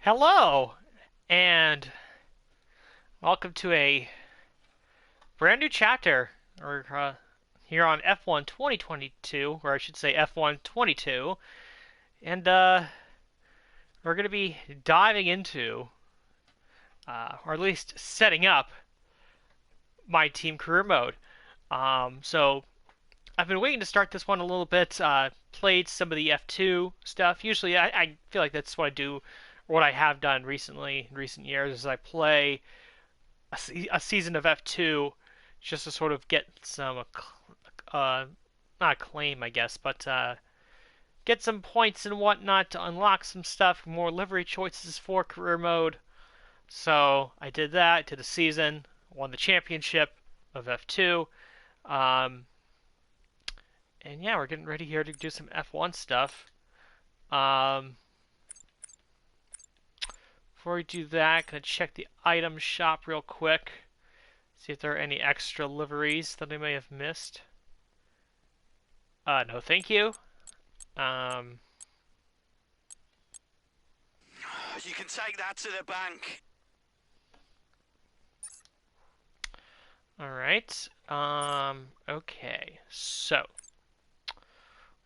Hello, and welcome to a brand new chapter. We're here on F1 2022, or I should say F1 22, and we're going to be diving into, or at least setting up, my team career mode. So I've been waiting to start this one a little bit. Played some of the F2 stuff. Usually, I feel like that's what I do, or what I have done recently in recent years, is I play a season of F2 just to sort of get some, not acclaim, I guess, but get some points and whatnot to unlock some stuff, more livery choices for career mode. So I did that, did a season, won the championship of F2. Um, and yeah, we're getting ready here to do some F1 stuff. Um, Before we do that, gonna check the item shop real quick. See if there are any extra liveries that I may have missed. No, thank you. Um, You can take that to the bank. all right. Okay. So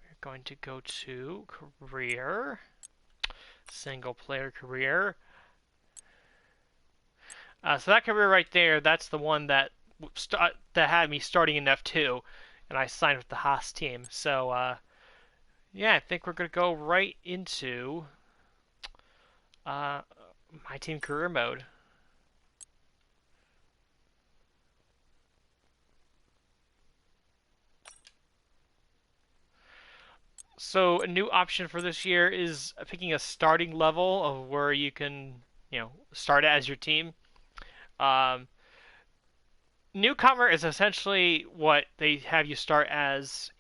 we're going to go to career, single player career. So that career right there, that's the one that that had me starting in F2, and I signed with the Haas team. So yeah, I think we're gonna go right into uh, my team career mode. So a new option for this year is picking a starting level of where you can, start as your team. Um, Newcomer is essentially what they have you start as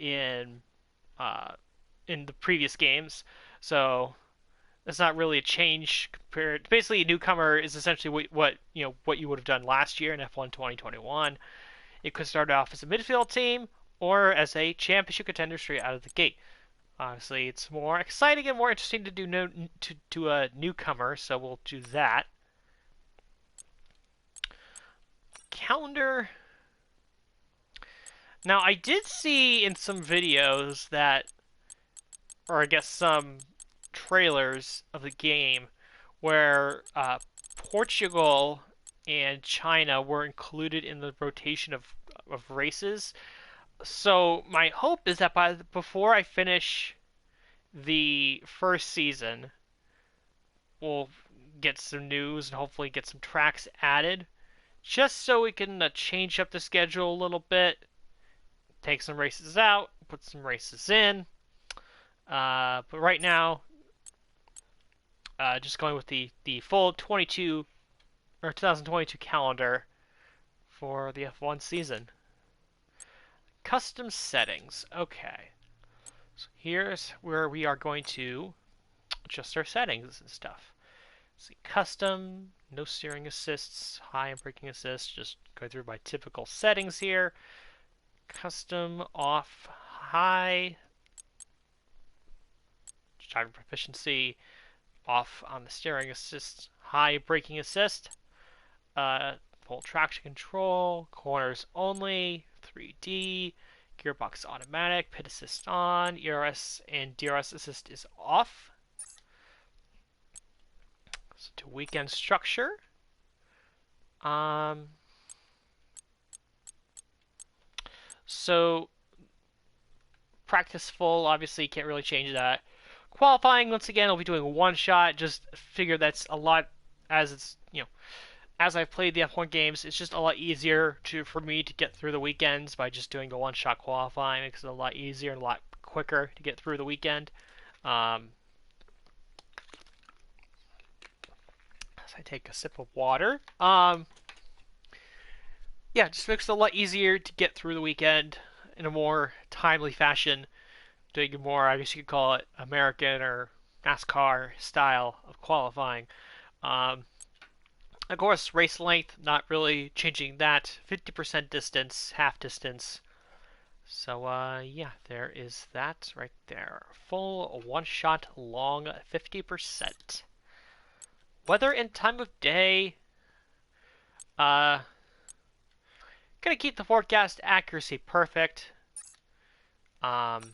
uh, in the previous games. So it's not really a change compared. Basically, newcomer is essentially what you would have done last year in F1 2021. It could start off as a midfield team or as a championship contender straight out of the gate. Obviously, it's more exciting and more interesting to do to a newcomer, so we'll do that. Calendar. Now, I did see in some videos that, or I guess some trailers of the game, where Portugal and China were included in the rotation of races. So my hope is that before I finish the first season, we'll get some news and hopefully get some tracks added, just so we can change up the schedule a little bit, take some races out, put some races in. But right now, just going with the full 22 or 2022 calendar for the F1 season. Custom settings. Okay. So here's where we are going to adjust our settings and stuff. See, custom, no steering assists, high and braking assist. Just go through my typical settings here. Custom, off, high, driver proficiency, off on the steering assist, high braking assist, full traction control, corners only, 3D, gearbox automatic, pit assist on, ERS and DRS assist is off. So to weekend structure, um, so practice full, obviously you can't really change that. Qualifying, once again, I'll be doing one shot. Just figure that's a lot, as it's as I've played the F1 games, it's just a lot easier for me to get through the weekends by just doing the one shot qualifying. It makes it a lot easier and a lot quicker to get through the weekend. As I take a sip of water, yeah, just makes it a lot easier to get through the weekend in a more timely fashion. Doing a more, I guess you could call it, American or NASCAR style of qualifying. Um, Of course, race length, not really changing that. 50% distance, half distance. So, yeah, there is that right there. Full one shot long 50%. Weather and time of day. Uh, Gonna keep the forecast accuracy perfect. Um,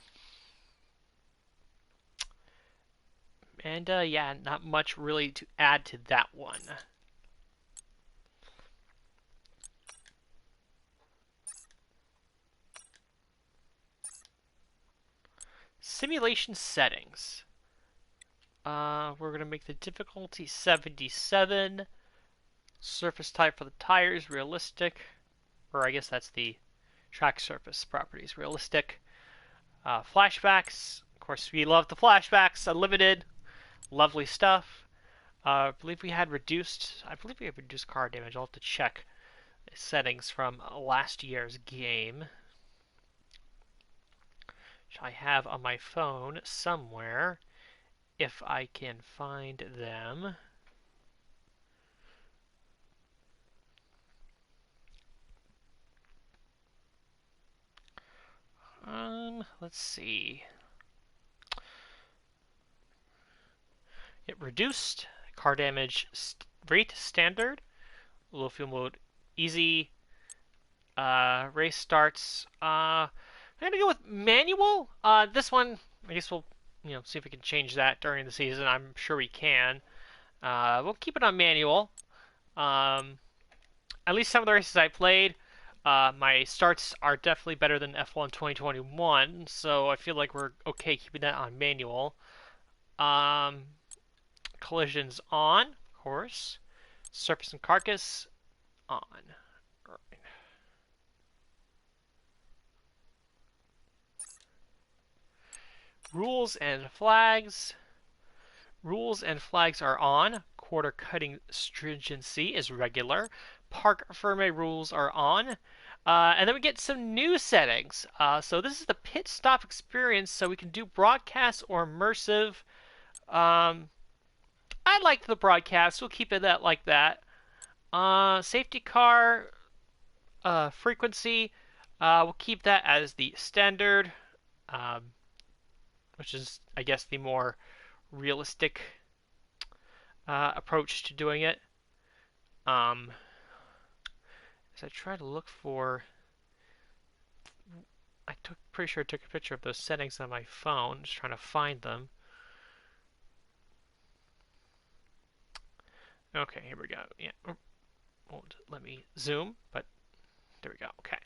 and yeah, not much really to add to that one. Simulation settings. We're gonna make the difficulty 77. Surface type for the tires realistic, or I guess that's the track surface properties realistic. Flashbacks, of course, we love the flashbacks. Unlimited, lovely stuff. I believe we had reduced. I believe we have reduced car damage. I'll have to check settings from last year's game, which I have on my phone somewhere, if I can find them. Let's see. It reduced car damage rate standard, low fuel mode easy. Race starts. I'm gonna go with manual. This one, I guess we'll see if we can change that during the season. I'm sure we can. We'll keep it on manual. Um, at least some of the races I played, my starts are definitely better than F1 2021, so I feel like we're okay keeping that on manual. Um, Collisions on, of course. Surface and carcass on. Rules and flags. Rules and flags are on. Quarter cutting stringency is regular. Park firme rules are on. And then we get some new settings. So this is the pit stop experience, so we can do broadcast or immersive. Um, I like the broadcast. We'll keep it like that. Safety car frequency. We'll keep that as the standard, um, which is, I guess, the more realistic approach to doing it. Um, as I try to look for, pretty sure I took a picture of those settings on my phone. Just trying to find them. Okay, here we go. Yeah, won't let me zoom, but there we go. Okay.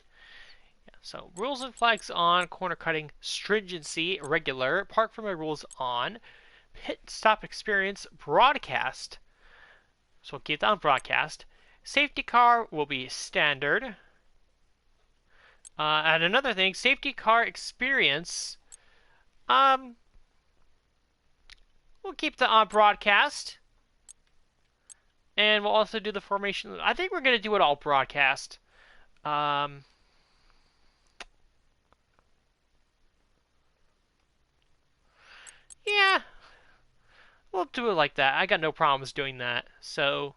Yeah, so rules and flags on, corner cutting stringency regular, park from my rules on, pit stop experience broadcast. So we'll keep that on broadcast. Safety car will be standard. And another thing, safety car experience. Um, we'll keep that on broadcast, and we'll also do the formation. I think we're gonna do it all broadcast. Um, yeah, we'll do it like that. I got no problems doing that. So,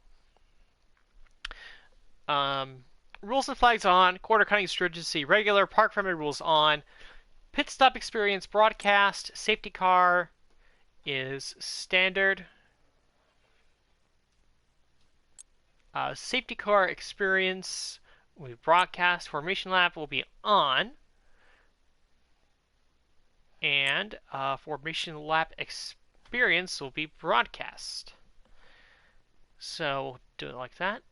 um, rules and flags on, quarter cutting stringency regular, park friendly rules on, pit stop experience broadcast, safety car is standard. Safety car experience will be broadcast. Formation lap will be on. And formation lap experience will be broadcast. So do it like that.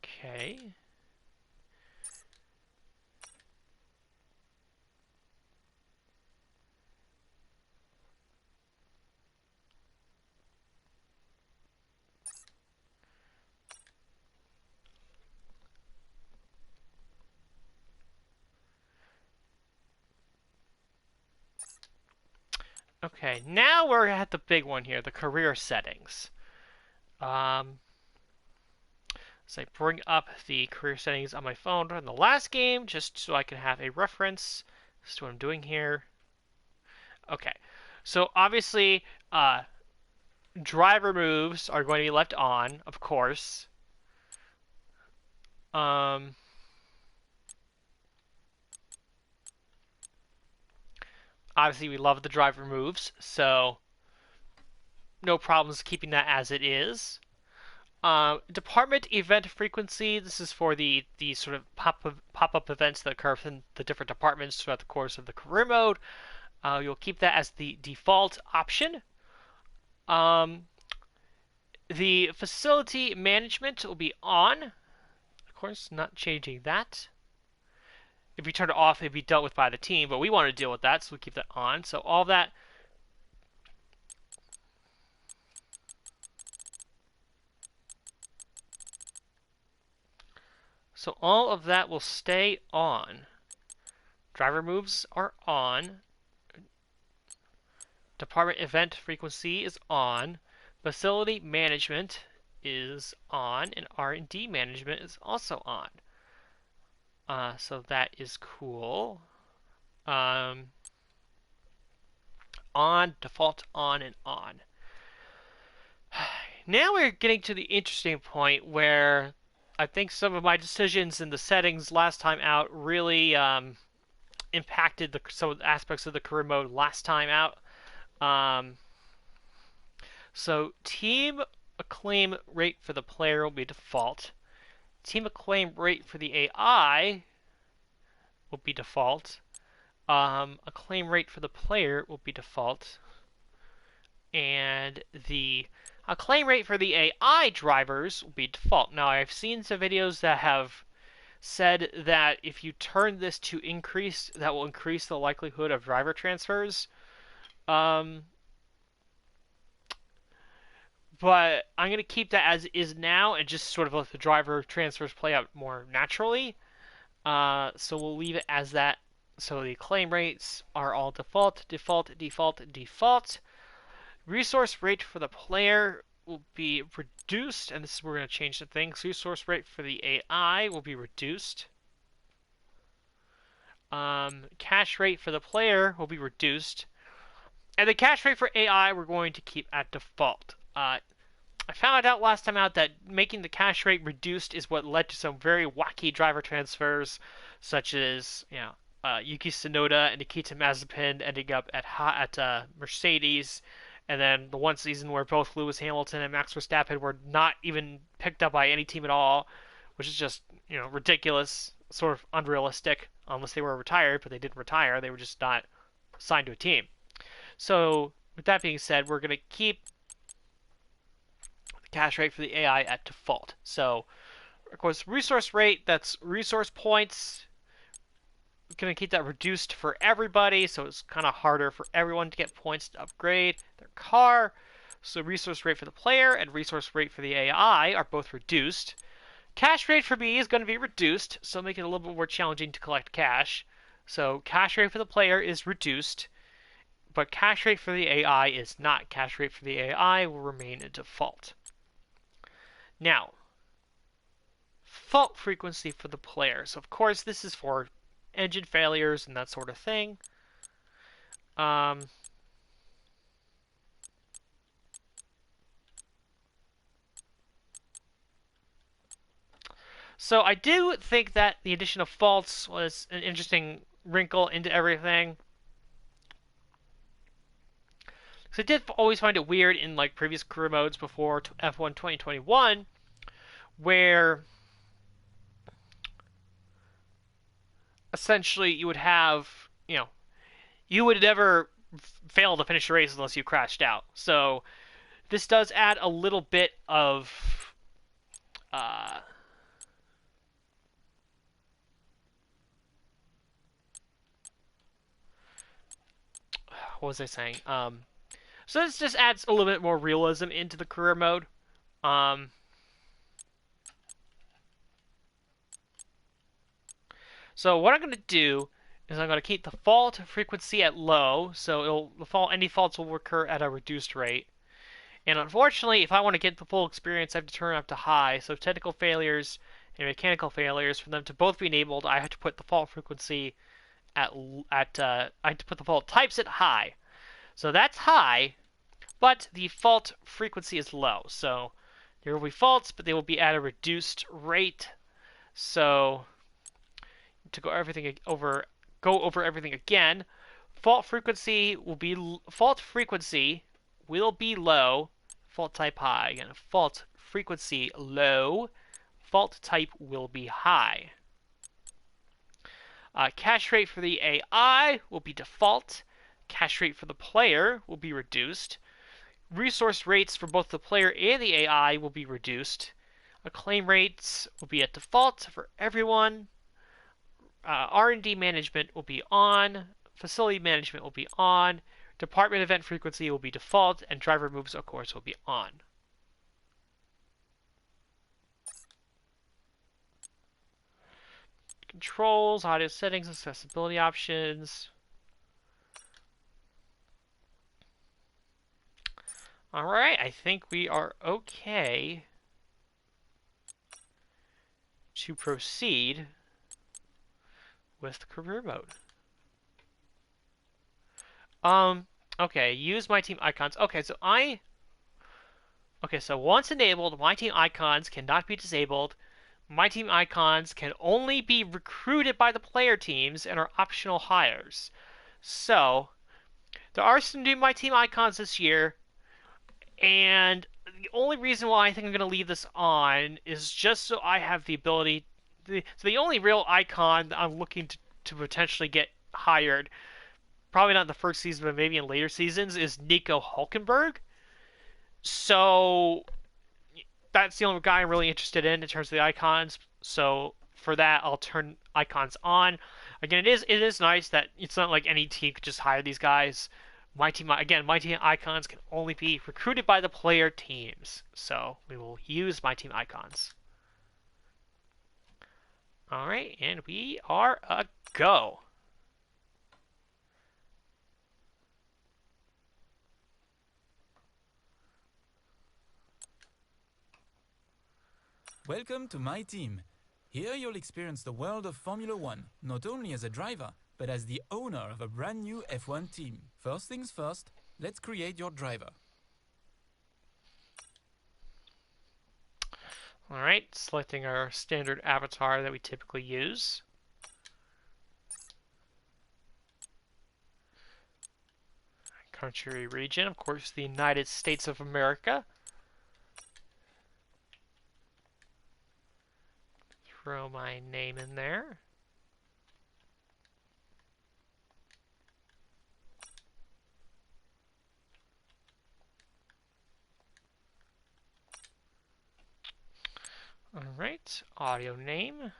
Okay. Okay, now we're at the big one here, the career settings. Um, so I bring up the career settings on my phone in the last game, just so I can have a reference as to what I'm doing here. Okay, so obviously, driver moves are going to be left on, of course. Um, Obviously, we love the driver moves, so no problems keeping that as it is. Department event frequency. This is for the sort of pop up events that occur in the different departments throughout the course of the career mode. You'll keep that as the default option. Um, the facility management will be on. Of course, not changing that. If you turn it off, it'd be dealt with by the team, but we want to deal with that, so we keep that on. So all that. So all of that will stay on. Driver moves are on. Department event frequency is on. Facility management is on, and R&D management is also on. So that is cool. Um, on, default on, and on. Now we're getting to the interesting point where I think some of my decisions in the settings last time out really impacted some of the aspects of the career mode last time out. Um, so team acclaim rate for the player will be default. Team acclaim rate for the AI will be default. Acclaim rate for the player will be default. And the acclaim rate for the AI drivers will be default. Now, I've seen some videos that have said that if you turn this to increase, that will increase the likelihood of driver transfers. Um, but I'm going to keep that as is now and just sort of let the driver transfers play out more naturally. So we'll leave it as that. So the claim rates are all default, default, default, default. Resource rate for the player will be reduced, and this is where we're going to change the things. Resource rate for the AI will be reduced. Cache rate for the player will be reduced. And the cache rate for AI we're going to keep at default. I found out last time out that making the cache rate reduced is what led to some very wacky driver transfers, such as Yuki Tsunoda and Nikita Mazepin ending up at Mercedes, and then the one season where both Lewis Hamilton and Max Verstappen were not even picked up by any team at all, which is just ridiculous, sort of unrealistic, unless they were retired, but they didn't retire; they were just not signed to a team. So with that being said, we're going to keep cache rate for the AI at default. So, of course, resource rate, that's resource points. We're going to keep that reduced for everybody, so it's kind of harder for everyone to get points to upgrade their car. So, resource rate for the player and resource rate for the AI are both reduced. Cache rate for me is going to be reduced, so make it a little bit more challenging to collect cash. So, cache rate for the player is reduced, but cache rate for the AI is not. Cache rate for the AI will remain a default. Now, fault frequency for the player. So, of course, this is for engine failures and that sort of thing. So, I do think that the addition of faults was an interesting wrinkle into everything. Because I did always find it weird in like previous career modes before F1 2021, where essentially you would have, you would never fail to finish the race unless you crashed out. So this does add a little bit of what was I saying? So this just adds a little bit more realism into the career mode. Um, so what I'm going to do is I'm going to keep the fault frequency at low, so any faults will occur at a reduced rate. And unfortunately, if I want to get the full experience, I have to turn it up to high. So technical failures and mechanical failures, for them to both be enabled, I have to put the fault frequency I have to put the fault types at high. So that's high, but the fault frequency is low. So there will be faults, but they will be at a reduced rate. So to go over everything again, fault frequency will be low, fault type high. Again, fault frequency low, fault type will be high. Cache rate for the AI will be default. Cache rate for the player will be reduced. Resource rates for both the player and the AI will be reduced. Claim rates will be at default for everyone. R&D management will be on. Facility management will be on. Department event frequency will be default, and driver moves, of course, will be on. Controls, audio settings, accessibility options. Alright, I think we are okay to proceed with career mode. Okay, use my team icons. Okay, so once enabled, my team icons cannot be disabled. My team icons can only be recruited by the player teams and are optional hires. So, there are some new my team icons this year, and the only reason why I think I'm going to leave this on is just so I have the ability. So the only real icon that I'm looking to potentially get hired, probably not in the first season, but maybe in later seasons, is Nico Hulkenberg. So that's the only guy I'm really interested in terms of the icons. So for that, I'll turn icons on. Again, it is nice that it's not like any team could just hire these guys. My team icons can only be recruited by the player teams. So we will use my team icons. All right, and we are a go. Welcome to my team. Here you'll experience the world of Formula One, not only as a driver, but as the owner of a brand new F1 team. First things first, let's create your driver. Alright, selecting our standard avatar that we typically use. Country region, of course, the United States of America. Throw my name in there. Alright, audio name.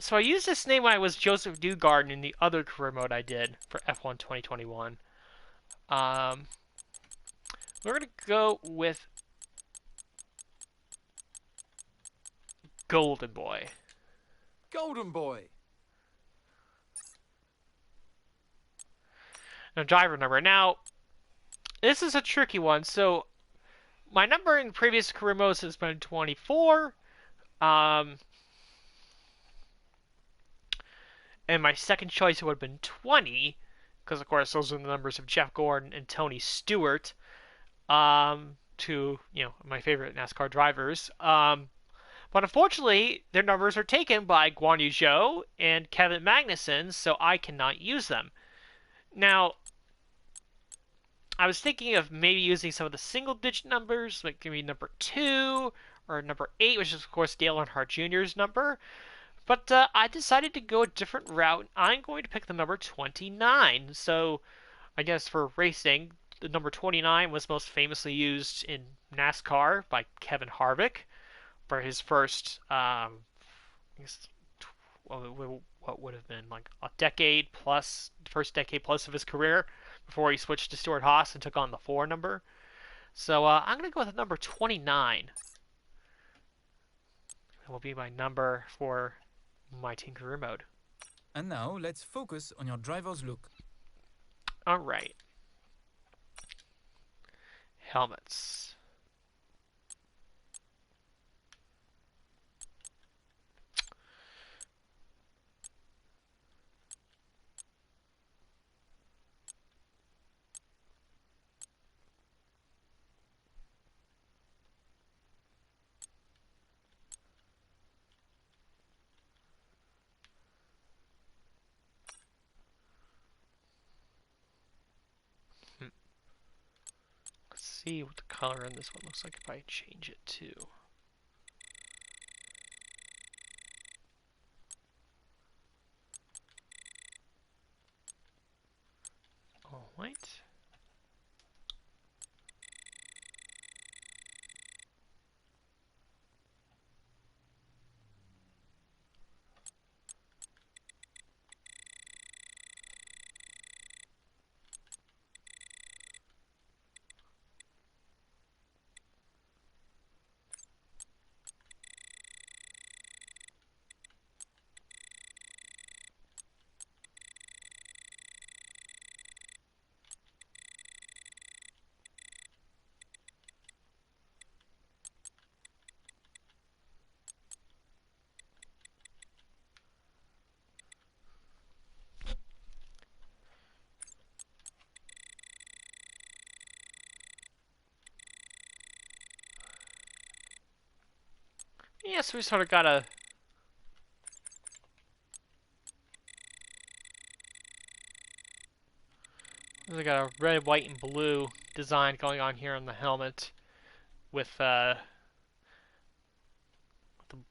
So I used this name when I was Joseph Newgarden in the other career mode I did for F1 2021. We're going to go with Golden Boy. Golden Boy. Now, driver number. Now, this is a tricky one. So, my number in previous career modes has been 24. And my second choice would have been 20. Because, of course, those are the numbers of Jeff Gordon and Tony Stewart. Two, my favorite NASCAR drivers. But unfortunately, their numbers are taken by Guan Yu Zhou and Kevin Magnussen, so I cannot use them. Now, I was thinking of maybe using some of the single-digit numbers, like maybe number 2 or number 8, which is, of course, Dale Earnhardt Jr.'s number. But I decided to go a different route. I'm going to pick the number 29. So, I guess for racing, the number 29 was most famously used in NASCAR by Kevin Harvick for his first, what would have been like a decade plus, first decade plus of his career before he switched to Stuart Haas and took on the 4 number. So I'm going to go with number 29. That will be my number for my team career mode. And now let's focus on your driver's look. Alright. Helmets. see what the color in this one looks like if I change it to. All white. Yeah, so we sort of got a red, white, and blue design going on here on the helmet with the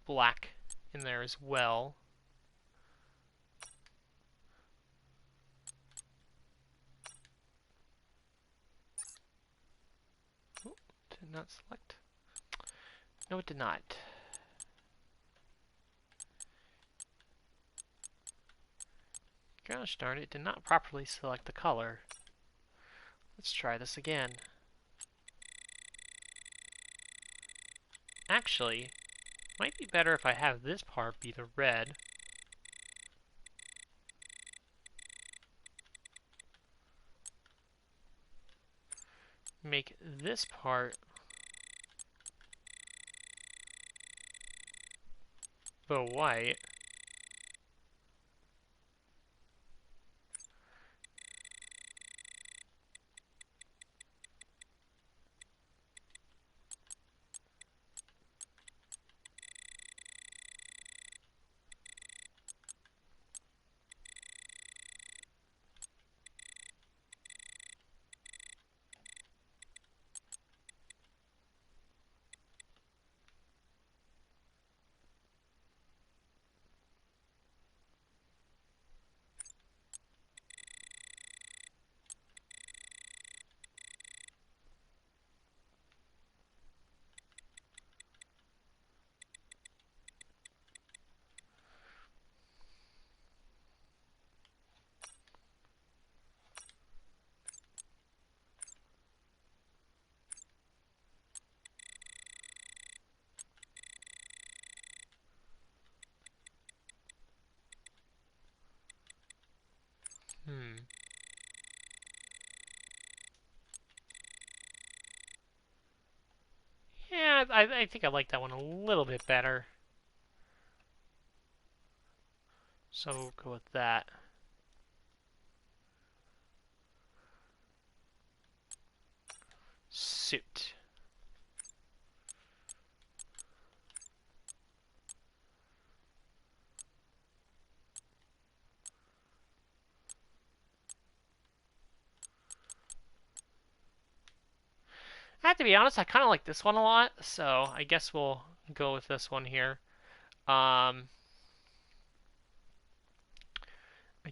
black in there as well. Ooh, did not select. No, it did not. Gosh darn it, did not properly select the color. Let's try this again. Actually, might be better if I have this part be the red. Make this part the white. Hmm. Yeah, I think I like that one a little bit better. So we'll go with that. Suit. I have to be honest, I kind of like this one a lot, so I guess we'll go with this one here. I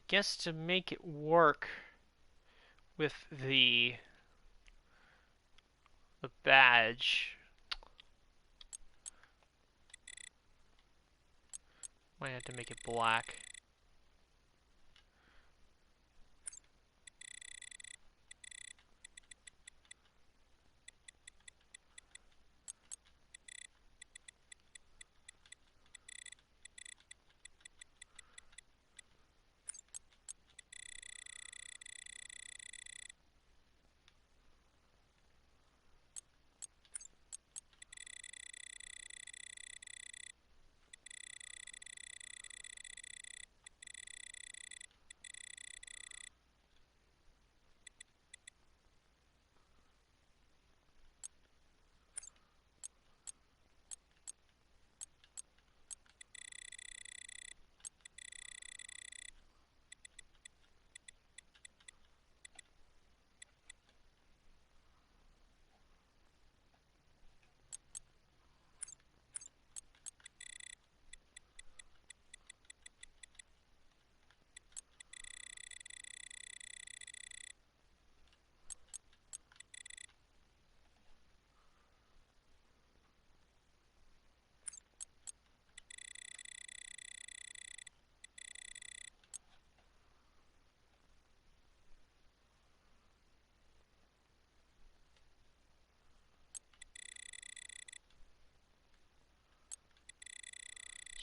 guess to make it work with the badge, might have to make it black.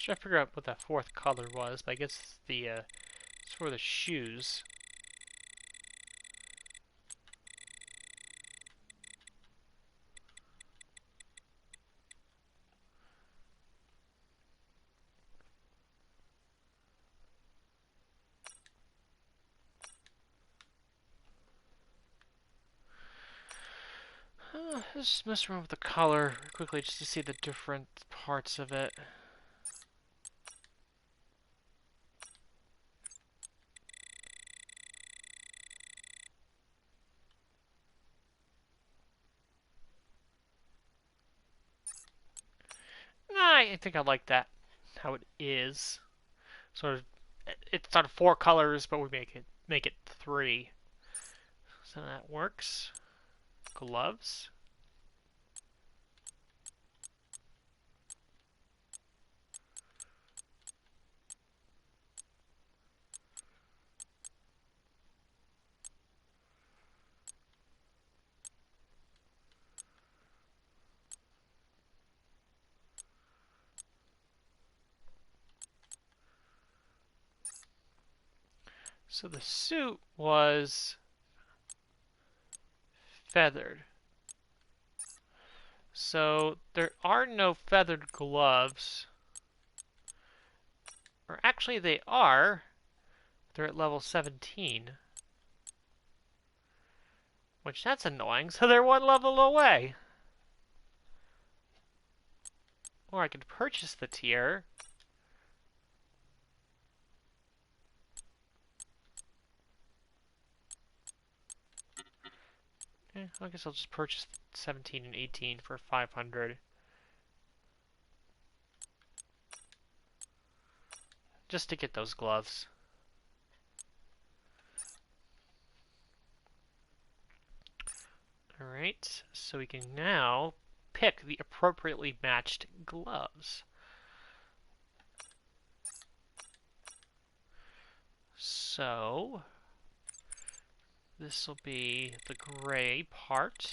Trying to figure out what that fourth color was, but I guess it's the it's for the shoes. Let's just mess around with the color quickly just to see the different parts of it. Nah, I think I like that, how it is. Sort of, it's sort of four colors, but we make it three. So that works. Gloves. So the suit was feathered. So there are no feathered gloves. Or actually they are. They're at level 17. Which that's annoying, so they're one level away. Or I could purchase the tier. I guess I'll just purchase 17 and 18 for 500. Just to get those gloves. Alright, so we can now pick the appropriately matched gloves. So, this will be the gray part.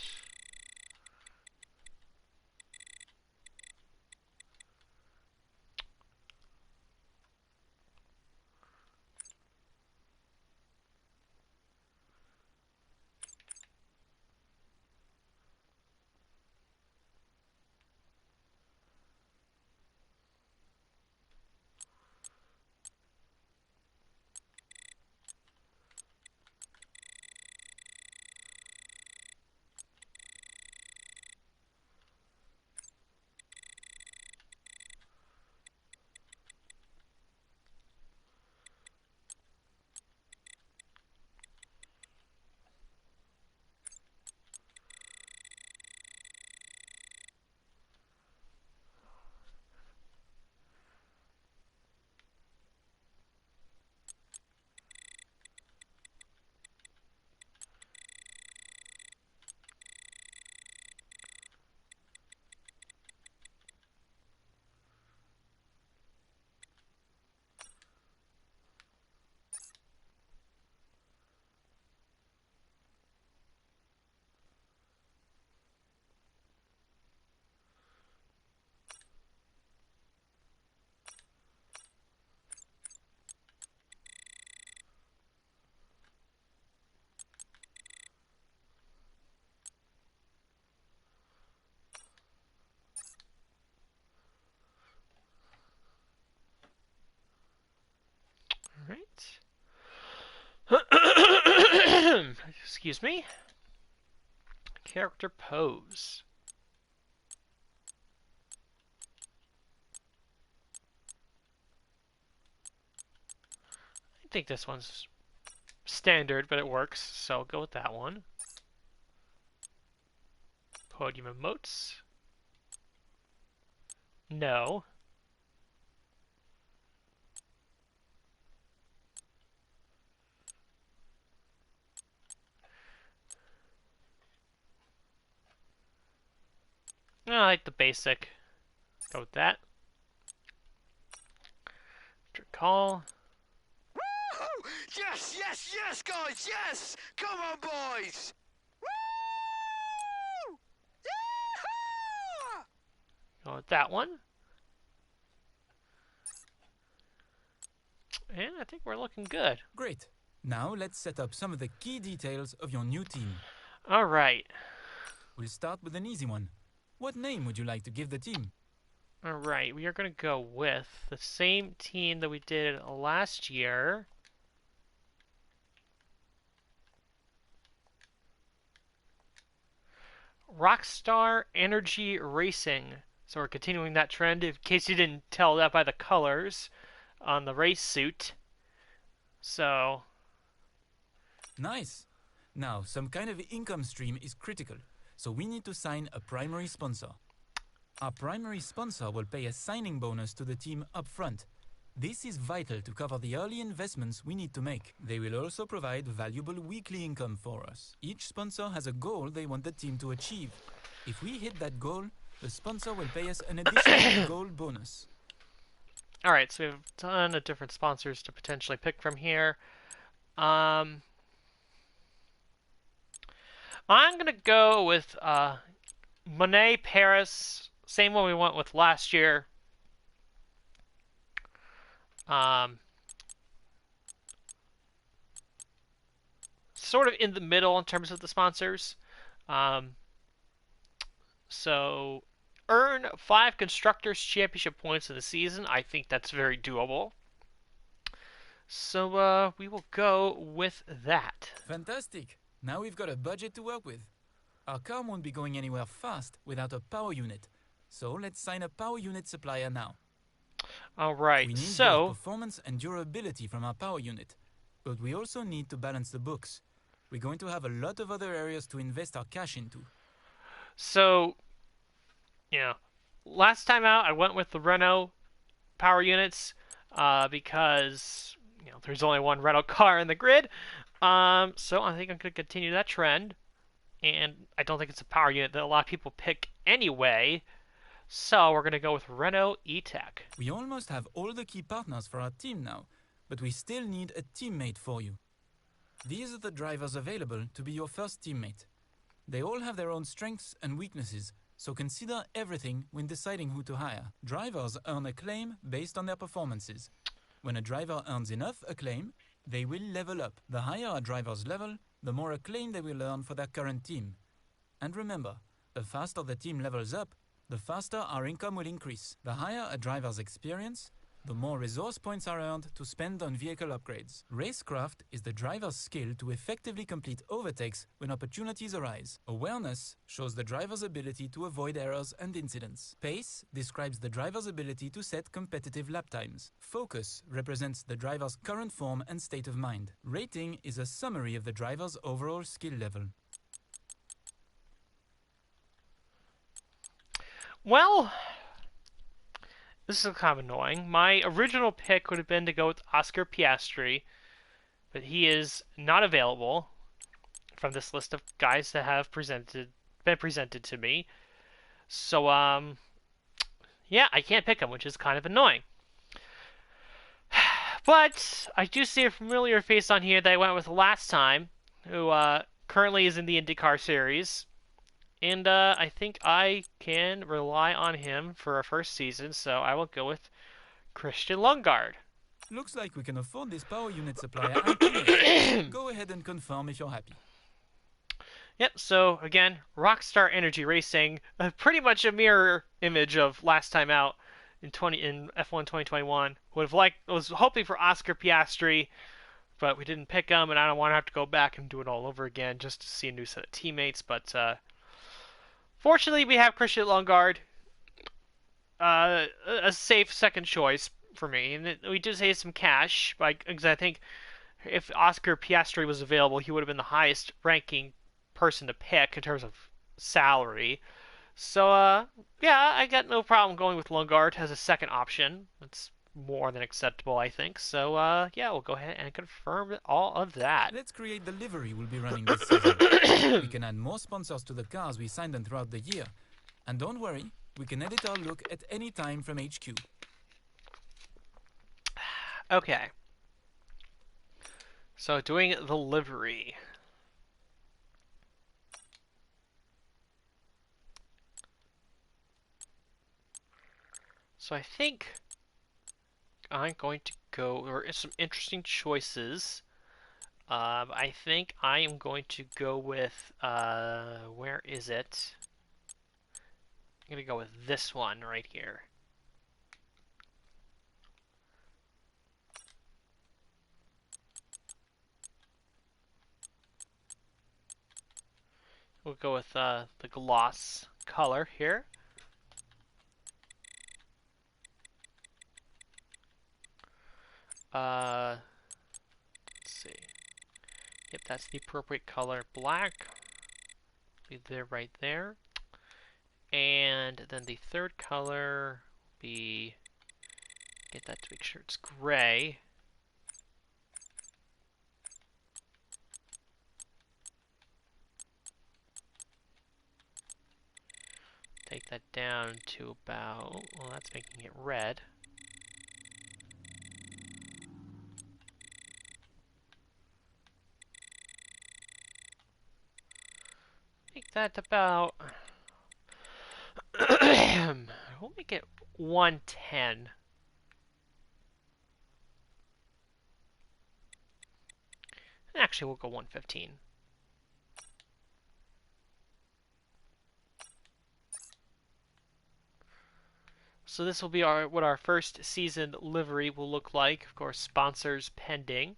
Alright. Excuse me. Character pose. I think this one's standard, but it works, so I'll go with that one. Podium emotes. No. I like the basic. Go with that. After call. Woo! Yes, yes, yes, guys, yes! Come on, boys! Woo! Yeehaw! Go with that one. And I think we're looking good. Great. Now let's set up some of the key details of your new team. All right. We'll start with an easy one. What name would you like to give the team? All right. We are going to go with the same team that we did last year. Rockstar Energy Racing. So we're continuing that trend. In case you didn't tell that by the colors on the race suit. So, Nice. Now, some kind of income stream is critical, so we need to sign a primary sponsor. Our primary sponsor will pay a signing bonus to the team up front. This is vital to cover the early investments we need to make. They will also provide valuable weekly income for us. Each sponsor has a goal they want the team to achieve. If we hit that goal, the sponsor will pay us an additional goal bonus. all right. So we have a ton of different sponsors to potentially pick from here. I'm gonna go with Monet Paris. Same one we went with last year. Um, Sort of in the middle in terms of the sponsors. Um, so earn 5 Constructors Championship points in the season. I think that's very doable. So we will go with that. Fantastic. Now we've got a budget to work with. Our car won't be going anywhere fast without a power unit. So let's sign a power unit supplier now. All right. We need So both performance and durability from our power unit. But we also need to balance the books. We're going to have a lot of other areas to invest our cash into. So, you know, last time out I went with the Renault power units because there's only one Renault car in the grid. So I think I'm going to continue that trend, and I don't think it's a power unit that a lot of people pick anyway. So we're going to go with Renault E-Tech. We almost have all the key partners for our team now, but we still need a teammate for you. These are the drivers available to be your first teammate. They all have their own strengths and weaknesses, so consider everything when deciding who to hire. Drivers earn acclaim based on their performances. When a driver earns enough acclaim, they will level up. The higher a driver's level, the more acclaim they will earn for their current team. And remember, the faster the team levels up, the faster our income will increase. The higher a driver's experience, the more resource points are earned to spend on vehicle upgrades. Racecraft is the driver's skill to effectively complete overtakes when opportunities arise. Awareness shows the driver's ability to avoid errors and incidents. Pace describes the driver's ability to set competitive lap times. Focus represents the driver's current form and state of mind. Rating is a summary of the driver's overall skill level. Well, this is kind of annoying. My original pick would have been to go with Oscar Piastri, but he is not available from this list of guys that have been presented to me. So, yeah, I can't pick him, which is kind of annoying. But I do see a familiar face on here that I went with last time, who currently is in the IndyCar series. And I think I can rely on him for a first season, so I will go with Christian Lundgaard. Looks like we can afford this power unit supplier and teammate. Go ahead and confirm if you're happy. Yep, so again, Rockstar Energy Racing, pretty much a mirror image of last time out in F1 2021. Was hoping for Oscar Piastri, but we didn't pick him, and I don't want to have to go back and do it all over again just to see a new set of teammates, but fortunately, we have Christian Lundgaard, a safe second choice for me. And we did save some cash, because I think if Oscar Piastri was available, he would have been the highest ranking person to pick in terms of salary. So, yeah, I got no problem going with Lundgaard as a second option. That's more than acceptable, I think. So, yeah, we'll go ahead and confirm all of that. Let's create the livery we'll be running this season. We can add more sponsors to the cars we signed them throughout the year. And don't worry, we can edit our look at any time from HQ. Okay. So, doing the livery. So I think I'm going to go. There are some interesting choices. I think I am going to go with. Where is it? I'm gonna go with this one right here. We'll go with the gloss color here. Let's see. Yep, that's the appropriate color. Black. Be there, right there. And then the third color will be. Get that to make sure it's gray. Take that down to about. Well, that's making it red. Make that about. We'll make it 110. Actually, we'll go 115. So this will be what our first season livery will look like. Of course, sponsors pending.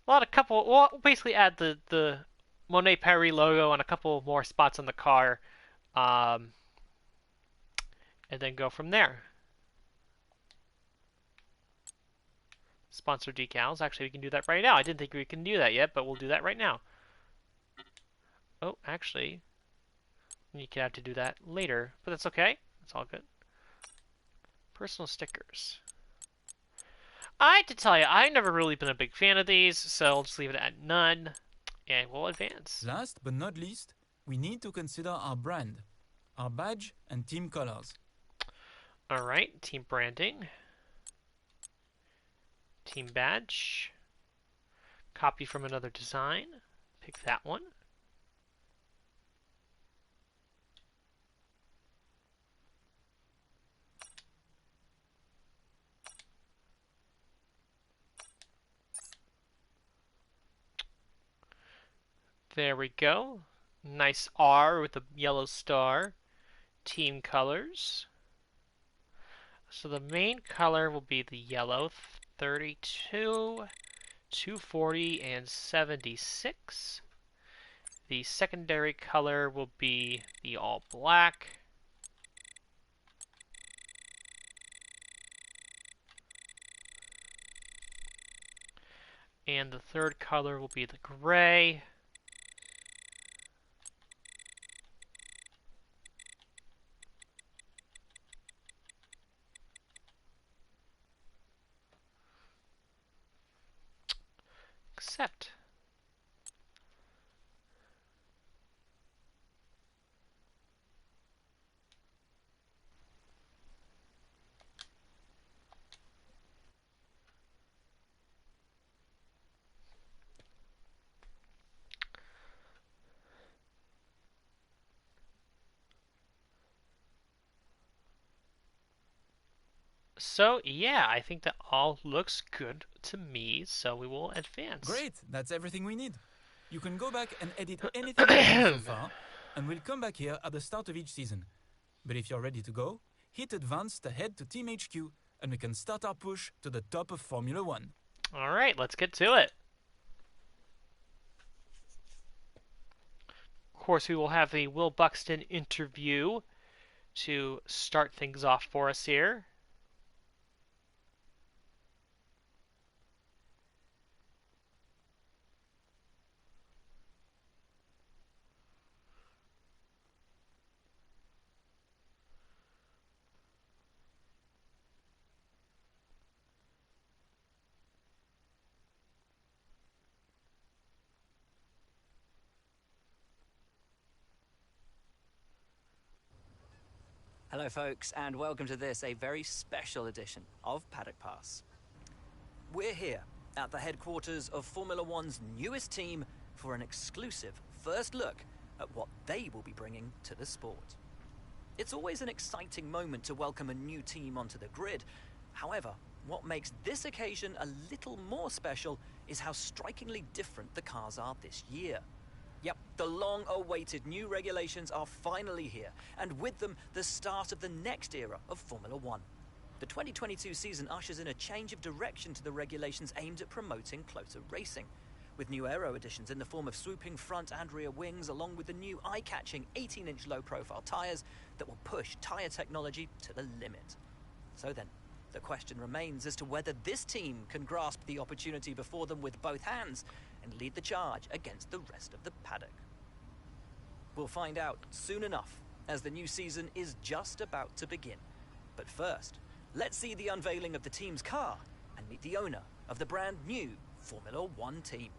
We'll basically add the Monet Paris logo on a couple more spots on the car, and then go from there. Sponsor decals. Actually, we can do that right now. I didn't think we can do that yet, but we'll do that right now. Oh, actually, you can have to do that later, but that's okay. It's all good. Personal stickers. I have to tell you, I've never really been a big fan of these, so I'll just leave it at none, and we'll advance. Last but not least, we need to consider our brand, our badge and team colors. Alright, team branding. Team badge. Copy from another design. Pick that one. There we go. Nice R with a yellow star. Team colors. So the main color will be the yellow, 32, 240, and 76. The secondary color will be the all black. And the third color will be the gray. Accept. So yeah, I think that all looks good to me, so we will advance. Great, that's everything we need. You can go back and edit anything you've done so far, and we'll come back here at the start of each season. But if you're ready to go, hit advance to head to Team HQ, and we can start our push to the top of Formula 1. Alright, let's get to it. Of course, we will have a Will Buxton interview to start things off for us here. Hello, folks, and welcome to this, a very special edition of Paddock Pass. We're here at the headquarters of Formula One's newest team for an exclusive first look at what they will be bringing to the sport. It's always an exciting moment to welcome a new team onto the grid. However, what makes this occasion a little more special is how strikingly different the cars are this year. Yep, the long-awaited new regulations are finally here, and with them, the start of the next era of Formula One. The 2022 season ushers in a change of direction to the regulations aimed at promoting closer racing, with new aero additions in the form of swooping front and rear wings, along with the new eye-catching 18-inch low-profile tyres that will push tyre technology to the limit. So then, the question remains as to whether this team can grasp the opportunity before them with both hands and lead the charge against the rest of the paddock. We'll find out soon enough, as the new season is just about to begin. But first, let's see the unveiling of the team's car and meet the owner of the brand new Formula One team.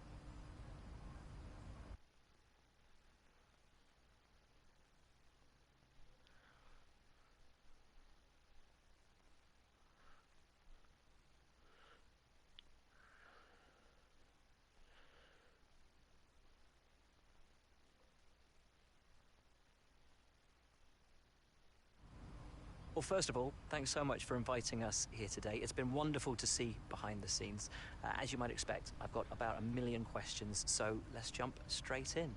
Well, first of all, thanks so much for inviting us here today. It's been wonderful to see behind the scenes. As you might expect, I've got about a million questions, so let's jump straight in.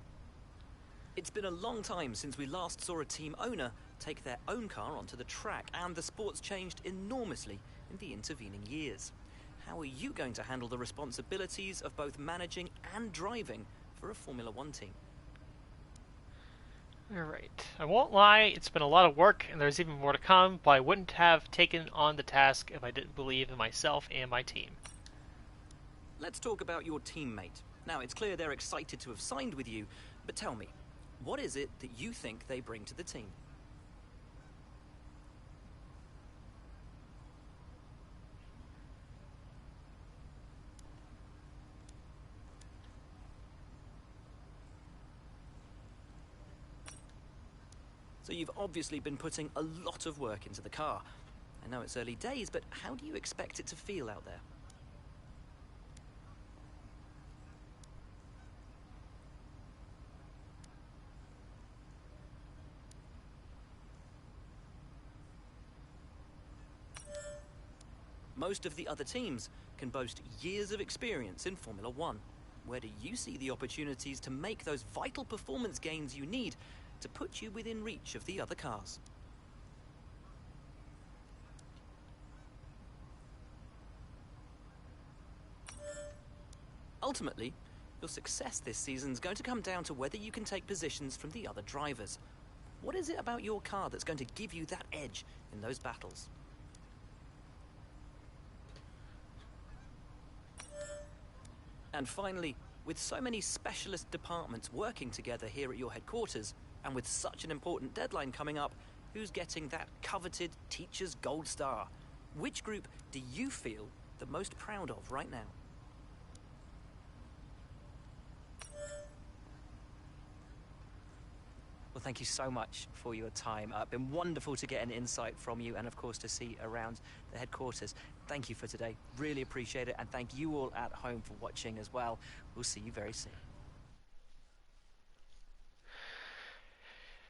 It's been a long time since we last saw a team owner take their own car onto the track, and the sport's changed enormously in the intervening years. How are you going to handle the responsibilities of both managing and driving for a Formula One team? Alright. I won't lie, it's been a lot of work, and there's even more to come, but I wouldn't have taken on the task if I didn't believe in myself and my team. Let's talk about your teammate. Now, it's clear they're excited to have signed with you, but tell me, what is it that you think they bring to the team? So you've obviously been putting a lot of work into the car. I know it's early days, but how do you expect it to feel out there? Most of the other teams can boast years of experience in Formula One. Where do you see the opportunities to make those vital performance gains you need to put you within reach of the other cars? Ultimately, your success this season is going to come down to whether you can take positions from the other drivers. What is it about your car that's going to give you that edge in those battles? And finally, with so many specialist departments working together here at your headquarters, and with such an important deadline coming up, who's getting that coveted Teacher's Gold Star? Which group do you feel the most proud of right now? Well, thank you so much for your time. It's been wonderful to get an insight from you and, of course, to see around the headquarters. Thank you for today. Really appreciate it. And thank you all at home for watching as well. We'll see you very soon.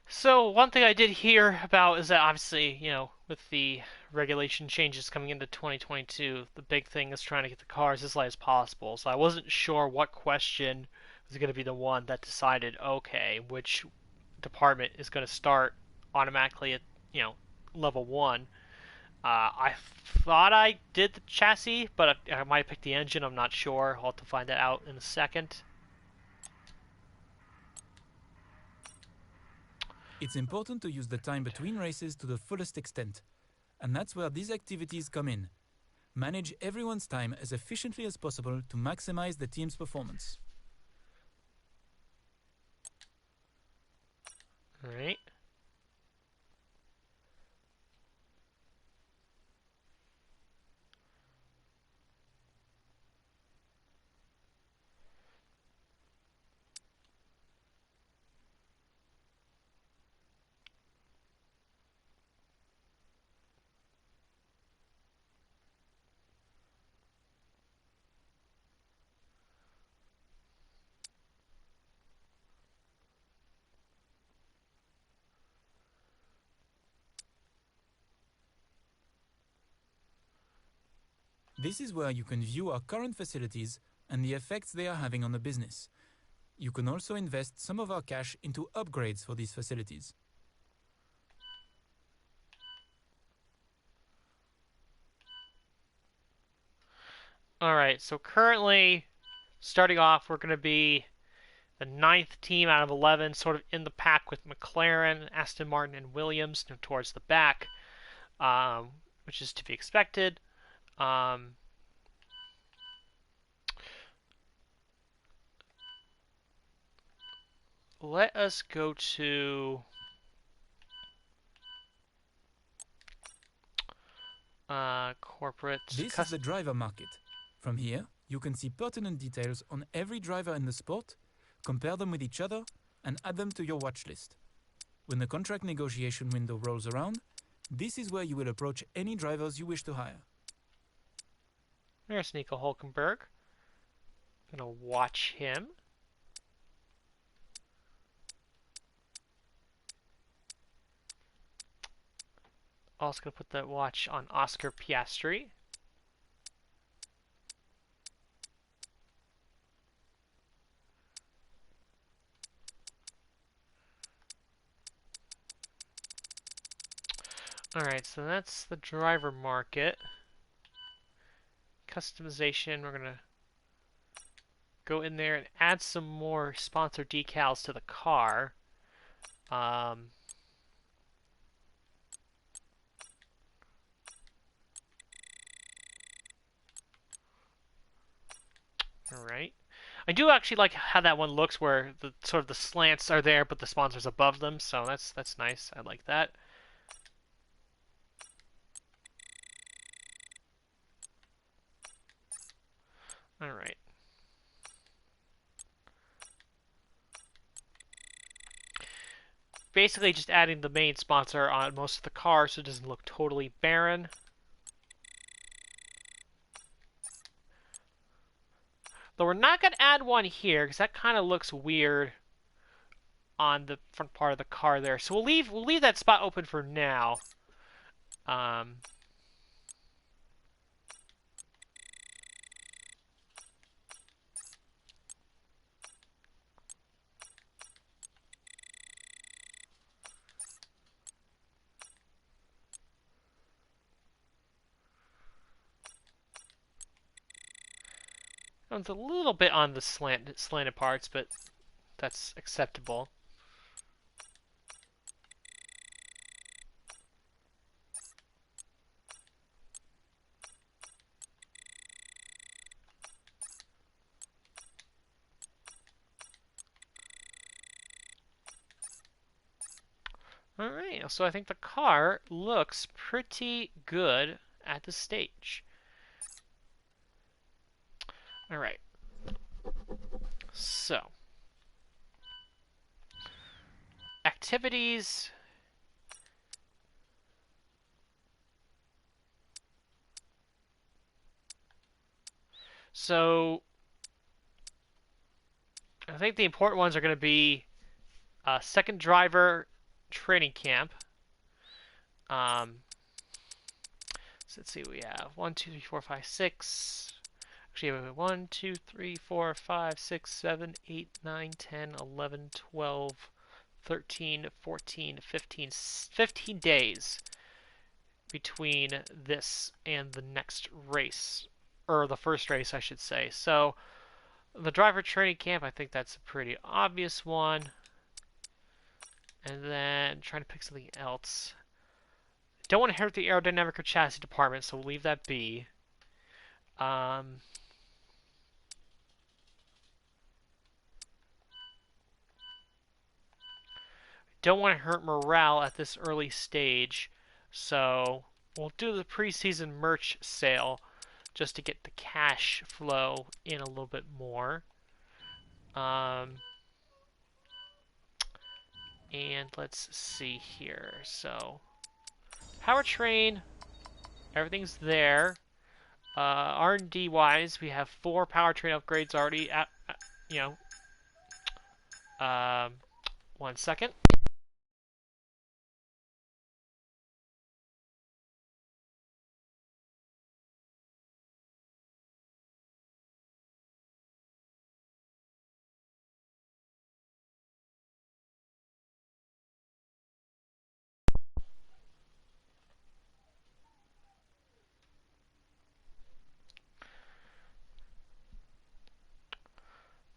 So, one thing I did hear about is that obviously, with the regulation changes coming into 2022, the big thing is trying to get the cars as light as possible. So, I wasn't sure what question was going to be the one that decided, okay, which department is going to start automatically at level 1. I thought I did the chassis, but I might have picked the engine. I'm not sure. I'll have to find that out in a second. It's important to use the time between races to the fullest extent, and that's where these activities come in. Manage everyone's time as efficiently as possible to maximize the team's performance. Alright. This is where you can view our current facilities and the effects they are having on the business. You can also invest some of our cash into upgrades for these facilities. Alright, so currently, starting off, we're going to be the 9th team out of 11, sort of in the pack with McLaren, Aston Martin, and Williams towards the back, which is to be expected. Let us go to corporate. This is the driver market. From here, you can see pertinent details on every driver in the sport, compare them with each other, and add them to your watch list. When the contract negotiation window rolls around, this is where you will approach any drivers you wish to hire. There's Nico Hulkenberg. Gonna watch him. Also gonna put that watch on Oscar Piastri. Alright, so that's the driver market. Customization, we're gonna go in there and add some more sponsor decals to the car. Alright. I do actually like how that one looks, where the sort of the slants are there, but the sponsor's above them, so that's nice. I like that. Alright. Basically just adding the main sponsor on most of the cars so it doesn't look totally barren. Though we're not going to add one here because that kind of looks weird on the front part of the car there. So we'll leave that spot open for now. It's a little bit on the slanted parts, but that's acceptable. Alright, so I think the car looks pretty good at this stage. Alright. So. Activities. So. I think the important ones are going to be second driver training camp. So let's see, we have 1, 2, 3, 4, 5, 6. Actually, we have 1, 2, 3, 4, 5, 6, 7, 8, 9, 10, 11, 12, 13, 14, 15, 15 days between this and the next race. Or the first race, I should say. So, the driver training camp, I think that's a pretty obvious one. And then, trying to pick something else. Don't want to hurt the aerodynamic or chassis department, so we'll leave that be. Don't want to hurt morale at this early stage, so we'll do the preseason merch sale just to get the cash flow in a little bit more. And let's see here. So, powertrain, everything's there. R&D wise, we have 4 powertrain upgrades already. One second.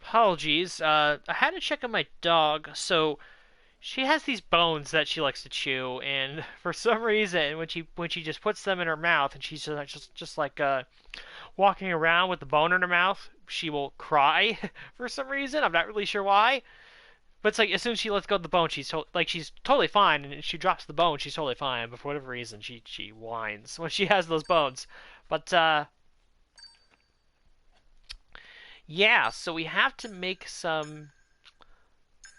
apologies. I had to check on my dog. So she has these bones that she likes to chew, and for some reason, when she just puts them in her mouth, and she's just like walking around with the bone in her mouth, she will cry for some reason. I'm not really sure why. But it's like as soon as she lets go of the bone, she's totally fine, and she drops the bone, she's totally fine. But for whatever reason, she whines when she has those bones. But yeah, so we have to make some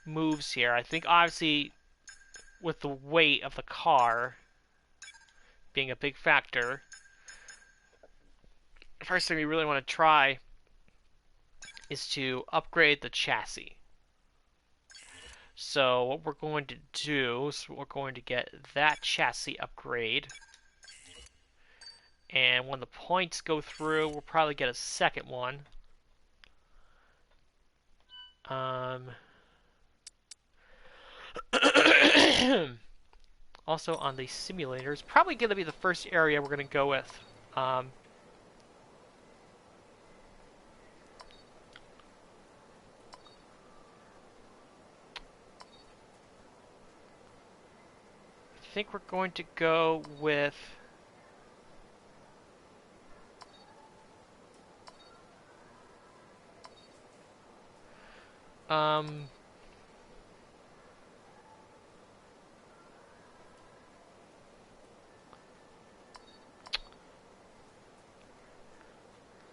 moves here. I think obviously with the weight of the car being a big factor, the first thing we really want to try is to upgrade the chassis. So what we're going to do is we're going to get that chassis upgrade. And when the points go through, we'll probably get a second one. Also on the simulators, probably going to be the first area we're going to go with. I think we're going to go with I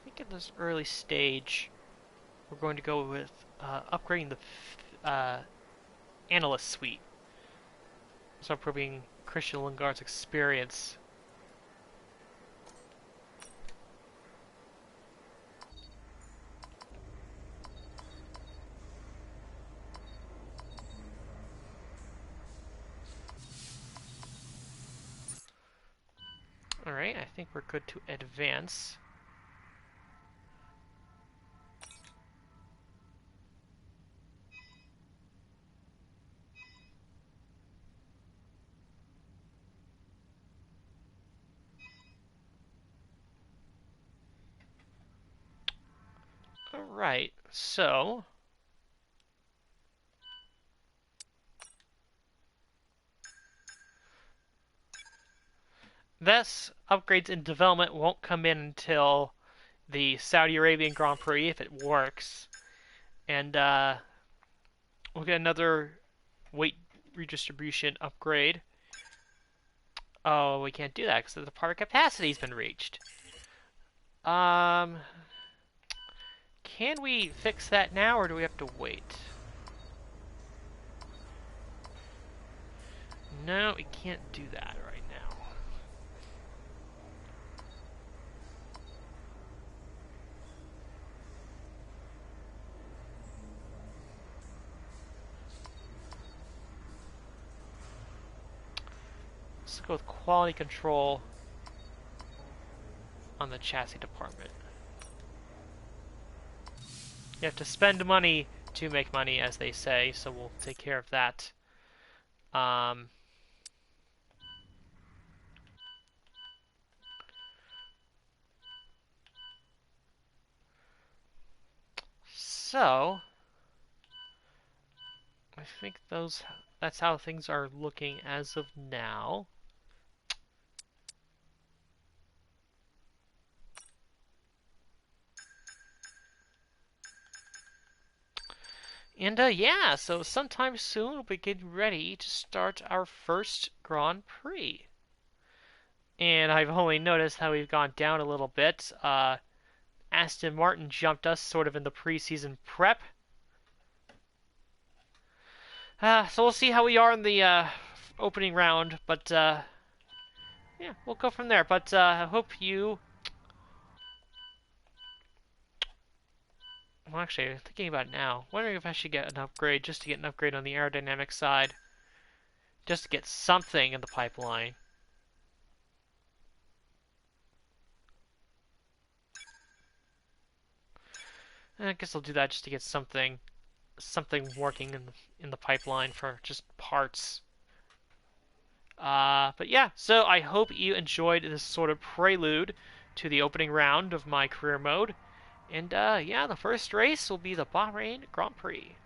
think in this early stage we're going to go with upgrading the analyst suite. So improving Christian Lingard's experience. Alright, I think we're good to advance. Alright, so this upgrades in development won't come in until the Saudi Arabian Grand Prix if it works. And we'll get another weight redistribution upgrade. Oh, we can't do that because the part capacity's been reached. Can we fix that now, or do we have to wait? No, we can't do that right now. Let's go with quality control on the chassis department. You have to spend money to make money, as they say, so we'll take care of that. So I think that's how things are looking as of now. And yeah, so sometime soon we'll be getting ready to start our first Grand Prix. And I've only noticed how we've gone down a little bit. Aston Martin jumped us sort of in the preseason prep. So we'll see how we are in the opening round, but yeah, we'll go from there. But I hope you... Well, actually, thinking about it now, wondering if I should get an upgrade, just to get an upgrade on the aerodynamic side. Just to get something in the pipeline. I guess I'll do that just to get something working in the pipeline for just parts. But yeah, so I hope you enjoyed this sort of prelude to the opening round of my career mode. And yeah, the first race will be the Bahrain Grand Prix.